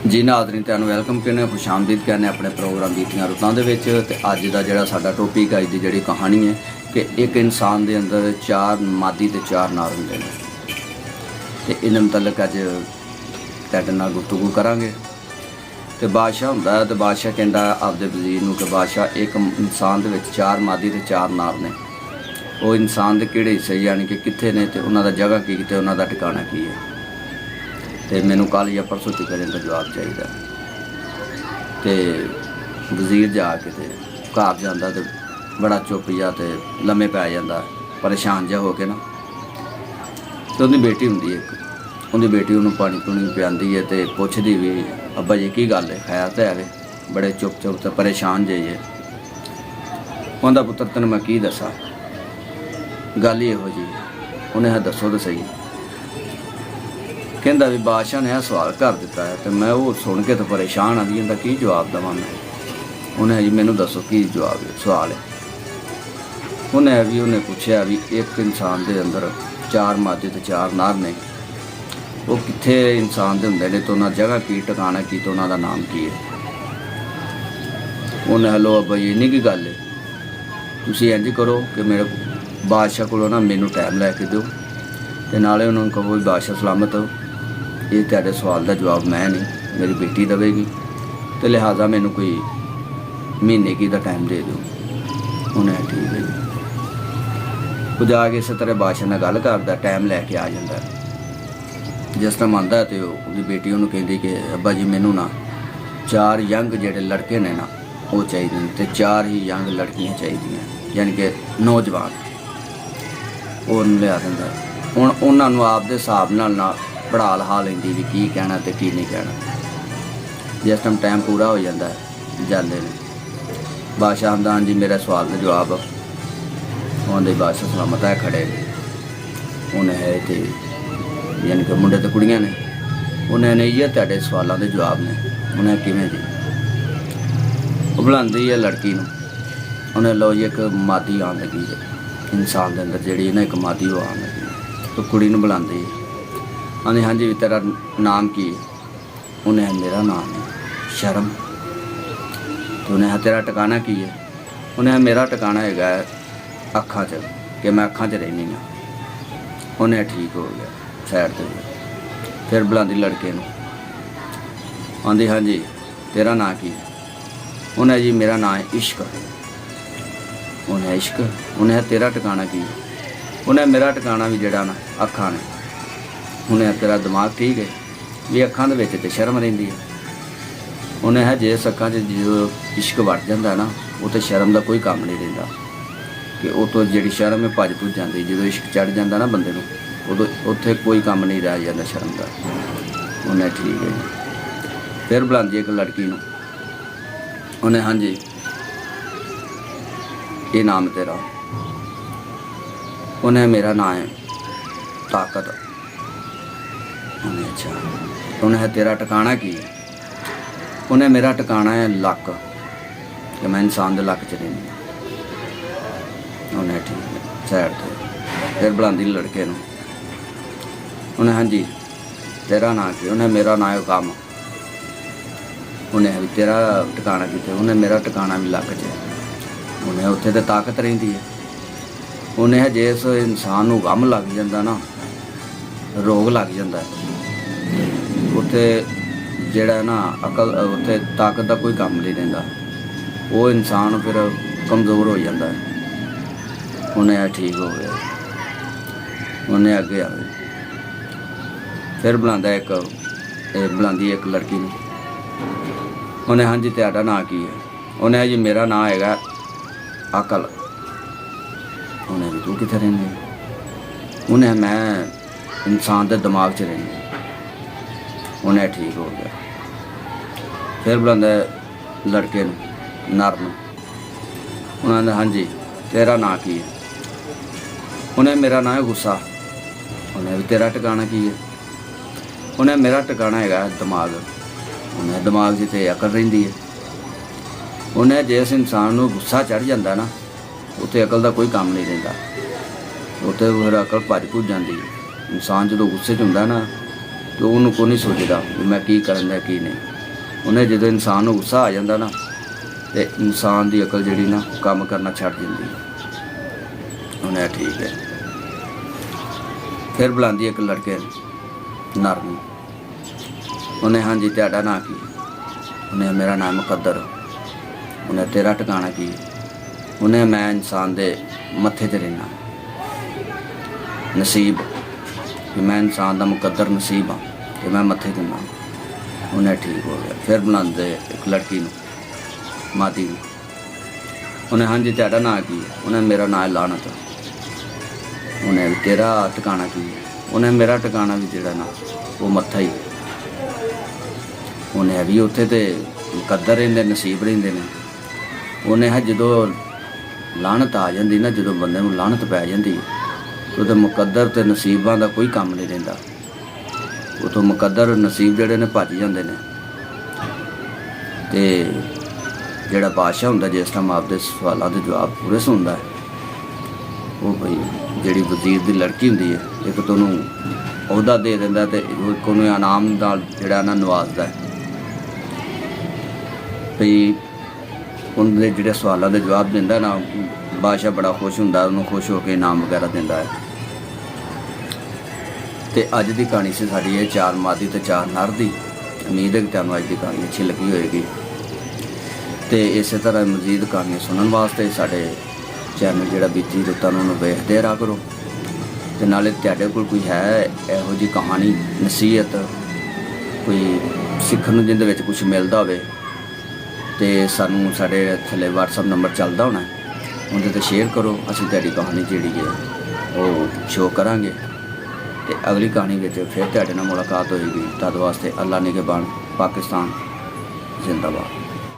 जी नाज़रीन तुहानूं वैलकम करने खुश आमदीद करने अपने प्रोग्राम बीतियां रुतां दे विच। ते अज दा जिहड़ा साडा टॉपिक अज दी जिहड़ी कहानी है कि एक इंसान दे अंदर 4 मादी ते 4 नार हुंदे ने। ते इन्हां मुतलक अज तुहाडे नाल गुफ्तगू करांगे। ते बादशाह हुंदा ते बादशाह कहंदा आपदे वज़ीर नूं कि बादशाह एक इंसान दे विच 4 मादी ते 4 नार ने। वो इंसान दे किहड़े हिस्से यानी कि कित्थे ने ते उन्हां दा जगह की ते उन्हां दा ठिकाना की है। तो मैनू कल या परसों तक इनका जवाब चाहिए। तो वजीर जाके तो घर जाता तो बड़ा चुप जा तो लम्मे पै जाता परेशान जा हो के ना। तो उनकी बेटी होंगी एक, उनकी बेटी उन्होंने पानी पुनी पियाती है तो पुछदी भी अब्बा जी की गल है, खैर तो है बड़े चुप चुप तो परेशान जाइए। उनका पुत्र तेन मैं की दसा, गल ही यहो जी। उन्हें दसो तो सही। कहता भी बादशाह ने सवाल कर दिता है तो मैं वो सुन के तो परेशान हाँ भी इनका की जवाब देव मैं। उन्हें जी मैनू दसो की जवाब है सवाल है। उन्हें भी उन्हें पूछा भी एक इंसान के अंदर 4 मादी तो 4 नार ने, वो कित्थे इंसान के होंगे ने तो उन्होंने जगह की ठिकाना की तो उन्होंने नाम की है। उन्हें हलो अब्बा जी इन्नी की गल है, तुसीं इंज करो कि मेरे बादशाह को ना मैनू टाइम लैके दो तो नाले उन्होंने कहो भी बादशाह सलामत हो, ये तेरे सवाल का जवाब मैं नहीं मेरी बेटी देगी तो लिहाजा मैनू कोई महीने की टाइम दे दो। उन्हें ठीक है जी। वो जाके इस तरह बादशाह ने गल करता टाइम लैके आ जाता। जिस टाइम आता है तो उसकी बेटी उन्होंने कहती कि अब्बा जी मैनू ना 4 यंग जेडे लड़के ने ना वो चाहिए तो 4 ही यंग लड़कियां चाहिए यानी कि नौजवान। वो लिया दिंदा हुण उन्होंने आपदे हिसाब नाल पढ़ा लिखा लेंदी भी की कहना तो की नहीं कहना। जिस टाइम पूरा हो जाता है जाते हैं बादशाह आंदा हाँ जी मेरा सवाल का जवाब आंदे बादशाह सलामत है खड़े उन्हें है तो यानी कि मुंडे तो कुड़ियाँ ने। उन्हें नहीं है तेरे सवालों के जवाब ने। उन्हें किवें जी वो बुलांदी है लड़की नूं। उन्हें लो जी एक मादी आन लगी है इंसान के अंदर जी ना एक मादी वो आन लगी। तो कुड़ी नूं बुलांदी है आंदी हाँ जी तेरा नाम की है। उन्हें मेरा नाम है शर्म। तो उन्हें तेरा ठिकाना की है। उन्हें मेरा ठिकाना है अखां च कि मैं अखां च रहनी हाँ। उन्हें ठीक हो गया सैड पर। फिर बुलांदी लड़के नूं आंदी हाँ जी तेरा नाम की है। उन्हें जी मेरा नाम है इश्क। उन्हें इश्क। उन्हें तेरा ठिकाना की है। उन्हें मेरा ठिकाना भी जड़ा ना अखां ने। उन्हें तेरा दिमाग ठीक है भी अखां दे विच ते शर्म रहिंदी है। उन्हें है जिस अखां च जो इश्क वड़ जाता है ना वो तो शर्म का कोई काम नहीं रहिंदा कि वो तो जी शर्म में भज भुज जाती। जो इश्क चढ़ जाता ना बंदे नूं उदों उत्थे कोई काम नहीं रह जाता शर्म का। उन्हें ठीक है जी। फिर बुलांदी एक लड़की नूं। उन्हें हाँ जी ये नाम तेरा। उन्हें मेरा नाम है ताकत। उन्हें अच्छा। उन्हें तेरा ठिकाना की है। उन्हें मेरा ठिकाना है लक कि मैं इंसान के लक च रहनी। उन्हें ठीक है सैड थे। फिर बुलांदी लड़के नूं। उन्हें हाँ जी तेरा नाम की। उन्हें मेरा नाम है काम। उन्हें भी तेरा ठिकाना की। उन्हें मेरा ठिकाना भी लक च। उन्हें उत्थे तो ताकत रहिंदी है। उन्हें जिस इंसान नूं गम लग जाता ना रोग लग जाता है उत्थे जिहड़ा ना अकल उत्थे ताकत का कोई काम नहीं रहिंदा। वो इंसान फिर कमज़ोर हो जाता है। उन्हें ठीक हो गया। उन्हें अगे आ गए। फिर बुलांदी एक लड़की नूं। उन्हें हाँ जी तेरा नाम की है। उन्हें जी मेरा नाम है अकल। उन्हें भी तू कित्थे रहिंदी। उन्हें मैं इंसान के दिमाग च रहनी। उन्हें ठीक हो गया। फिर बुलांदा लड़के नूं नर नूं। उन्होंने हाँ जी तेरा नाम की है। उन्हें मेरा नाम है गुस्सा। उन्हें भी तेरा ठिकाना की है। उन्हें मेरा ठिकाना है दिमाग। उन्हें दिमाग जिते अकल रहिंदी है। उन्हें जिस इंसान नूं गुस्सा चढ़ जाता ना उत्थे अकल का कोई काम नहीं रहिंदा। उत्थे फिर अकल भज भुज जाती है। इंसान जो गुस्से च हुंदा ना तो उन्होंने को नहीं सोचता भी मैं की करन दिया की नहीं। ਉਹਨੇ ਜਦੋਂ ਇਨਸਾਨ ਨੂੰ ਗੁੱਸਾ ਆ ਜਾਂਦਾ ਨਾ ਤੇ ਇਨਸਾਨ ਦੀ ਅਕਲ ਜਿਹੜੀ ਨਾ ਕੰਮ ਕਰਨਾ ਛੱਡ ਦਿੰਦੀ। ਉਹਨੇ ਠੀਕ ਹੈ। ਫਿਰ ਬੁਲਾਉਂਦੀ ਇੱਕ ਲੜਕੇ ਨਰ ਨੂੰ। ਉਹਨੇ ਹਾਂਜੀ ਤੁਹਾਡਾ ਨਾਂ ਕੀ? ਉਹਨੇ ਮੇਰਾ ਨਾਮ ਮੁਕੱਦਰ। ਉਹਨੇ ਤੇਰਾ ਟਿਕਾਣਾ ਕੀ? ਉਹਨੇ ਮੈਂ ਇਨਸਾਨ ਦੇ ਮੱਥੇ 'ਤੇ ਰਹਿਣਾ, ਨਸੀਬ ਕਿ ਮੈਂ ਇਨਸਾਨ ਦਾ ਮੁਕੱਦਰ ਨਸੀਬ ਹਾਂ ਕਿ ਮੈਂ ਮੱਥੇ 'ਤੇ ਨਾ। ਉਹਨੇ ਠੀਕ ਹੋ ਗਿਆ। ਫਿਰ ਬੁਲਾਉਂਦੇ ਇੱਕ ਲੜਕੀ ਨੂੰ, ਮਾਦੀ ਨੂੰ। ਉਹਨੇ ਹਾਂਜੀ ਤੁਹਾਡਾ ਨਾਂ ਕੀ? ਉਹਨੇ ਮੇਰਾ ਨਾਂ ਲਾਨਤ। ਉਹਨੇ ਤੇਰਾ ਟਿਕਾਣਾ ਕੀ? ਉਹਨੇ ਮੇਰਾ ਟਿਕਾਣਾ ਵੀ ਜਿਹੜਾ ਨਾ ਉਹ ਮੱਥਾ ਹੀ। ਉਹਨੇ ਵੀ ਉੱਥੇ ਤੇ ਮੁਕੱਦਰ ਰਹਿੰਦੇ, ਨਸੀਬ ਰਹਿੰਦੇ ਨੇ। ਉਹਨੇ ਜਦੋਂ ਲਾਹਨਤ ਆ ਜਾਂਦੀ ਨਾ, ਜਦੋਂ ਬੰਦੇ ਨੂੰ ਲਾਹਨਤ ਪੈ ਜਾਂਦੀ ਉਹਦੇ ਮੁਕੱਦਰ ਤੇ ਨਸੀਬਾਂ ਦਾ ਕੋਈ ਕੰਮ ਨਹੀਂ ਰਹਿੰਦਾ। ਉਥੋਂ ਮੁਕੱਦਰ ਨਸੀਬ ਜਿਹੜੇ ਨੇ ਭੱਜ ਜਾਂਦੇ ਨੇ। ਤੇ ਜਿਹੜਾ ਬਾਦਸ਼ਾਹ ਹੁੰਦਾ ਜਿਸ ਟਾਈਮ ਆਪਦੇ ਸਵਾਲਾਂ ਦੇ ਜਵਾਬ ਪੂਰੇ ਸੁਣਦਾ ਹੈ, ਉਹ ਬਈ ਜਿਹੜੀ ਵਜ਼ੀਰ ਦੀ ਲੜਕੀ ਹੁੰਦੀ ਹੈ, ਇੱਕ ਤਾਂ ਉਹਨੂੰ ਅਹੁਦਾ ਦੇ ਦਿੰਦਾ ਤੇ ਇੱਕ ਉਹਨੂੰ ਇਨਾਮ ਨਾਲ ਜਿਹੜਾ ਨਾ ਨਵਾਜ਼ਦਾ ਹੈ। ਬਈ ਉਹਦੇ ਜਿਹੜੇ ਸਵਾਲਾਂ ਦੇ ਜਵਾਬ ਦਿੰਦਾ ਨਾ, ਬਾਦਸ਼ਾਹ ਬੜਾ ਖੁਸ਼ ਹੁੰਦਾ, ਉਹਨੂੰ ਖੁਸ਼ ਹੋ ਕੇ ਇਨਾਮ ਵਗੈਰਾ ਦਿੰਦਾ ਹੈ। ਤੇ ਅੱਜ ਦੀ ਕਹਾਣੀ ਸੀ ਸਾਡੀ ਇਹ 4 ਮਾਦੀ ਤੇ 4 ਨਰ ਦੀ। ਉਮੀਦ ਹੈ ਕਿ ਤੁਹਾਨੂੰ ਅੱਜ ਦੀ ਕਹਾਣੀ ਅੱਛੀ ਲੱਗੀ ਹੋਏਗੀ। ਤੇ ਇਸੇ ਤਰ੍ਹਾਂ ਮਜ਼ੀਦ ਕਹਾਣੀਆਂ ਸੁਣਨ ਵਾਸਤੇ ਸਾਡੇ ਚੈਨਲ ਜਿਹੜਾ ਬੀਤੀ ਰੁੱਤਾਂ ਨੂੰ ਵੇਖਦੇ ਰਿਹਾ ਕਰੋ। ਤੇ ਨਾਲੇ ਤੁਹਾਡੇ ਕੋਲ ਕੋਈ ਹੈ ਇਹੋ ਜਿਹੀ ਕਹਾਣੀ, ਨਸੀਹਤ, ਕੋਈ ਸਿੱਖਣ ਨੂੰ ਜਿਹਦੇ ਵਿੱਚ ਕੁਝ ਮਿਲਦਾ ਹੋਵੇ ਤੇ ਸਾਨੂੰ ਸਾਡੇ ਥੱਲੇ WhatsApp ਨੰਬਰ ਚੱਲਦਾ ਹੋਣਾ, ਉਹਦੇ 'ਤੇ ਸ਼ੇਅਰ ਕਰੋ। ਅਸੀਂ ਤੁਹਾਡੀ ਕਹਾਣੀ ਜਿਹੜੀ ਹੈ ਉਹ ਸ਼ੋਅ ਕਰਾਂਗੇ। ਤੇ ਅਗਲੀ ਕਹਾਣੀ ਵਿੱਚ ਫਿਰ ਤੁਹਾਡੇ ਨਾਲ ਮੁਲਾਕਾਤ ਹੋਏਗੀ। ਤਦ ਵਾਸਤੇ ਅੱਲਾ ਨਿਗਹਿਬਾਨ, ਪਾਕਿਸਤਾਨ ਜ਼ਿੰਦਾਬਾਦ।